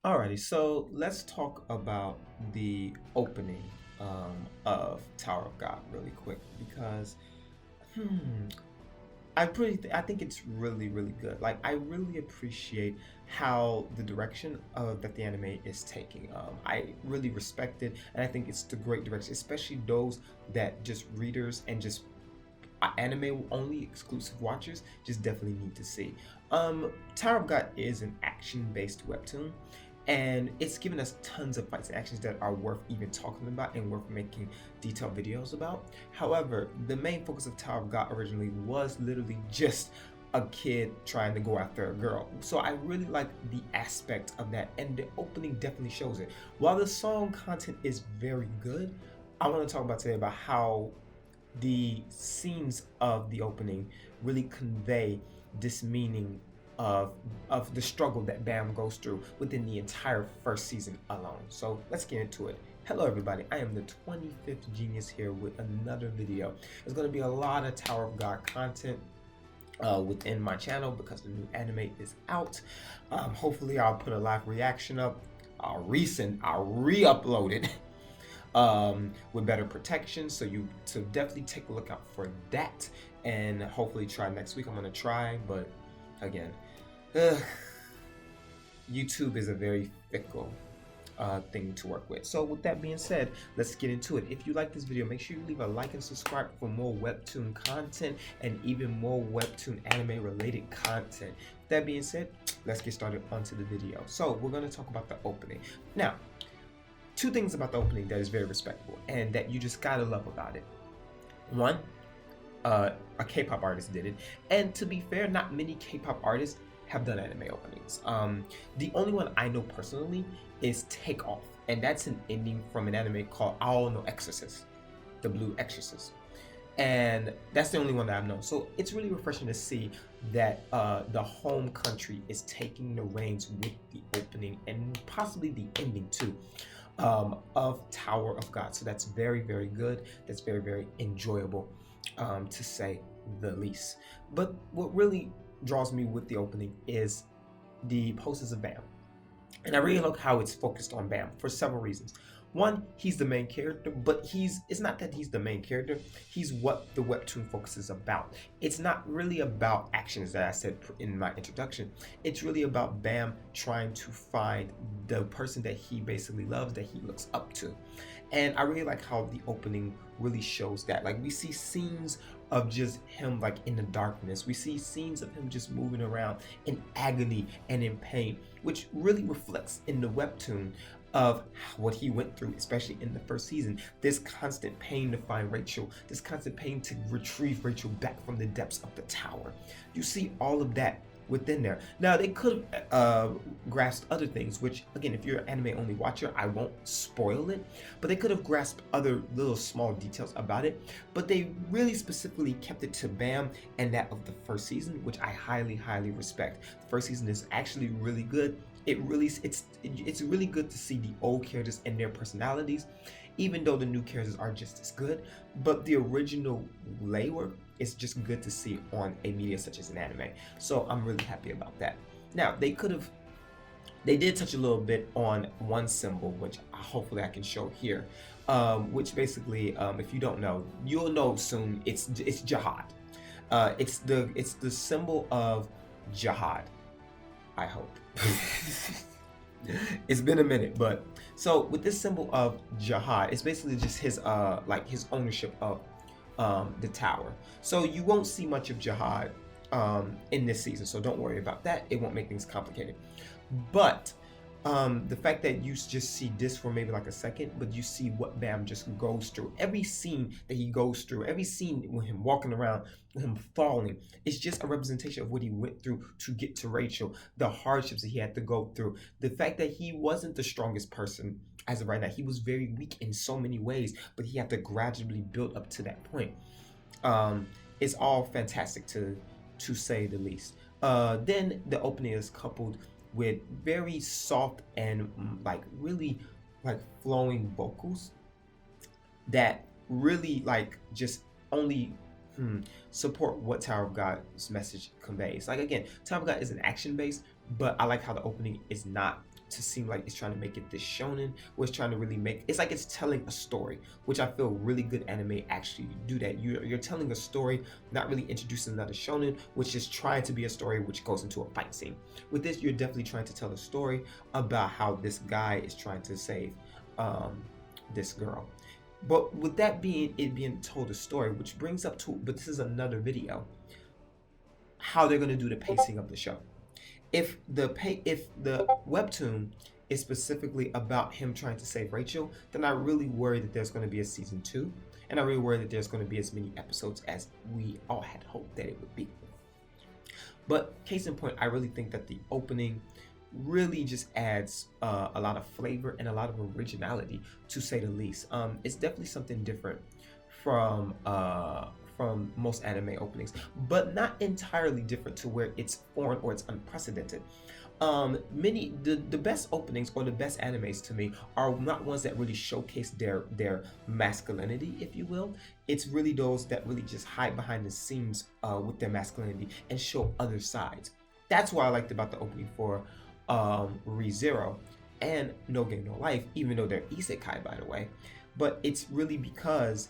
Alrighty, so let's talk about the opening of Tower of God really quick because hmm, I think it's really good. Like I really appreciate how the direction of that the anime is taking. I really respect it, and I think it's the great direction, especially those that just readers and just anime only exclusive watchers just definitely need to see. Tower of God is an action-based webtoon, and it's given us tons of fights and actions that are worth even talking about and worth making detailed videos about. However, the main focus of Tower of God originally was literally just a kid trying to go after a girl. So I really like the aspect of that, and the opening definitely shows it. While the song content is very good, I want to talk about today about how the scenes of the opening really convey this meaning of the struggle that Bam goes through within the entire first season alone. So let's get into it. Hello everybody, I am the 25th Genius here with another video. There's going to be a lot of Tower of God content within my channel because the new anime is out. Hopefully I'll put a live reaction up. I'll re-upload it with better protection, so definitely take a look out for that, and hopefully try next week. I'm gonna try, but again, YouTube is a very fickle thing to work with. So with that being said, let's get into it. If you like this video, make sure you leave a like and subscribe for more webtoon content and even more webtoon anime related content. With that being said, let's get started onto the video. So we're going to talk about the opening. Now, two things about the opening that is very respectable and that you just gotta love about it. One, a K-pop artist did it, and to be fair, not many K-pop artists have done anime openings. The only one I know personally is Take Off, and that's an ending from an anime called Ao no Exorcist, the Blue Exorcist, and that's the only one that I've known. So it's really refreshing to see that the home country is taking the reins with the opening and possibly the ending too. Of Tower of God. So that's very good. That's very enjoyable, to say the least. But what really draws me with the opening is the poses of Bam. And I really like how it's focused on Bam for several reasons. One, he's the main character, but it's not that he's the main character, he's what the webtoon focuses about. It's not really about actions, that I said in my introduction. It's really about Bam trying to find the person that he basically loves, that he looks up to. And I really like how the opening really shows that. Like, we see scenes of just him like in the darkness. We see scenes of him just moving around in agony and in pain, which really reflects in the webtoon of what he went through, especially in the first season. This constant pain to find Rachel, this constant pain to retrieve Rachel back from the depths of the tower. You see all of that within there. Now, they could have grasped other things, which again, if you're an anime only watcher, I won't spoil it, but they could have grasped other little small details about it, but they really specifically kept it to Bam and that of the first season, which I highly respect. The first season is actually really good. It's really good to see the old characters and their personalities, even though the new characters are just as good. But the original laywork is just good to see on a media such as an anime. So I'm really happy about that. Now, they did touch a little bit on one symbol, which hopefully I can show here, which basically, if you don't know, you'll know soon. It's jihad. It's the symbol of jihad, I hope. It's been a minute, but so with this symbol of jihad, it's basically just his like his ownership of the tower. So you won't see much of jihad in this season, so don't worry about that. It won't make things complicated. But the fact that you just see this for maybe like a second, but you see what Bam just goes through. Every scene that he goes through, every scene with him walking around, with him falling, it's just a representation of what he went through to get to Rachel, the hardships that he had to go through, the fact that he wasn't the strongest person as of right now. He was very weak in so many ways, but he had to gradually build up to that point. It's all fantastic to say the least. Then the opening is coupled with very soft and like really like flowing vocals that really like just only support what Tower of God's message conveys. Like, again, Tower of God is an action base, but I like how the opening is not to seem like it's trying to make it this shonen, where it's trying to really make it's like it's telling a story, which I feel really good anime actually do that. You're telling a story, not really introducing another shonen, which is trying to be a story which goes into a fight scene. With this, you're definitely trying to tell a story about how this guy is trying to save this girl. But with that being told a story, which brings up to, but this is another video, how they're going to do the pacing of the show. If the webtoon is specifically about him trying to save Rachel, then I really worry that there's going to be a season 2, and I really worry that there's going to be as many episodes as we all had hoped that it would be. But case in point, I really think that the opening really just adds a lot of flavor and a lot of originality, to say the least. It's definitely something different from most anime openings, but not entirely different to where it's foreign or it's unprecedented. The best openings or the best animes to me are not ones that really showcase their masculinity, if you will. It's really those that really just hide behind the scenes with their masculinity and show other sides. That's what I liked about the opening for Re:Zero and No Game No Life, even though they're isekai, by the way. But it's really because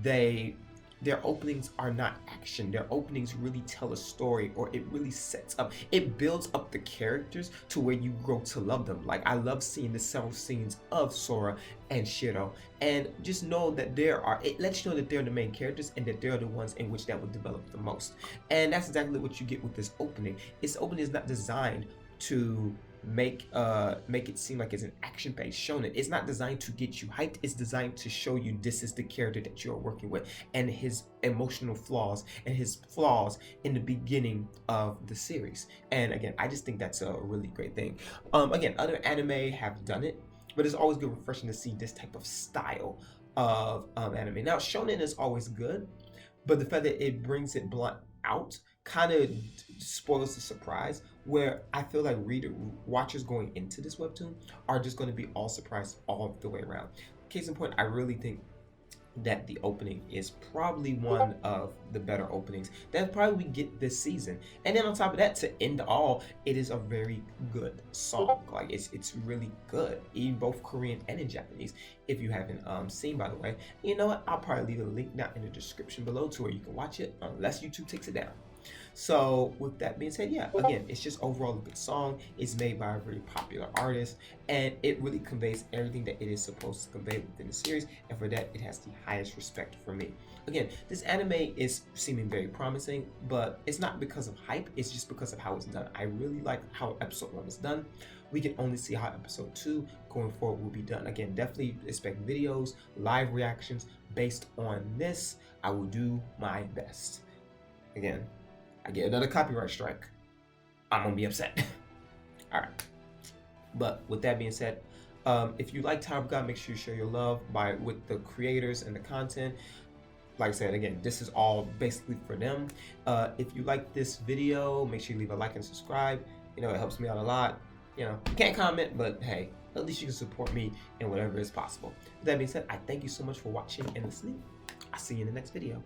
their openings are not action. Their openings really tell a story, or it really sets up, it builds up the characters to where you grow to love them. Like, I love seeing the several scenes of Sora and Shiro, and just know that it lets you know that they're the main characters and that they're the ones in which that would develop the most. And that's exactly what you get with this opening. This opening is not designed to make it seem like it's an action-based shonen. It's not designed to get you hyped. It's designed to show you this is the character that you're working with, and his emotional flaws and his flaws in the beginning of the series. And again, I just think that's a really great thing. Again, other anime have done it, but it's always good, refreshing to see this type of style of anime. Now, shonen is always good, but the fact that it brings it blunt out kind of spoils the surprise, where I feel like watchers going into this webtoon are just going to be all surprised all the way around. Case in point, I really think that the opening is probably one of the better openings that probably we get this season. And then on top of that, to end all, it is a very good song. Like, it's really good, in both Korean and in Japanese. If you haven't seen, by the way, you know what, I'll probably leave a link down in the description below to where you can watch it, unless YouTube takes it down. So with that being said, yeah, again, it's just overall a good song. It's made by a very popular artist, and it really conveys everything that it is supposed to convey within the series, and for that, it has the highest respect for me. Again, this anime is seeming very promising, but it's not because of hype, it's just because of how it's done. I really like how episode 1 is done. We can only see how episode 2 going forward will be done. Again, definitely expect videos, live reactions based on this. I will do my best. Again, I get another copyright strike, I'm gonna be upset. All right, but with that being said, if you like Tower of God, make sure you share your love with the creators and the content. Like I said, again, this is all basically for them. If you like this video, make sure you leave a like and subscribe. You know, it helps me out a lot. You know, you can't comment, but hey, at least you can support me in whatever is possible. With that being said, I thank you so much for watching and listening. I'll see you in the next video.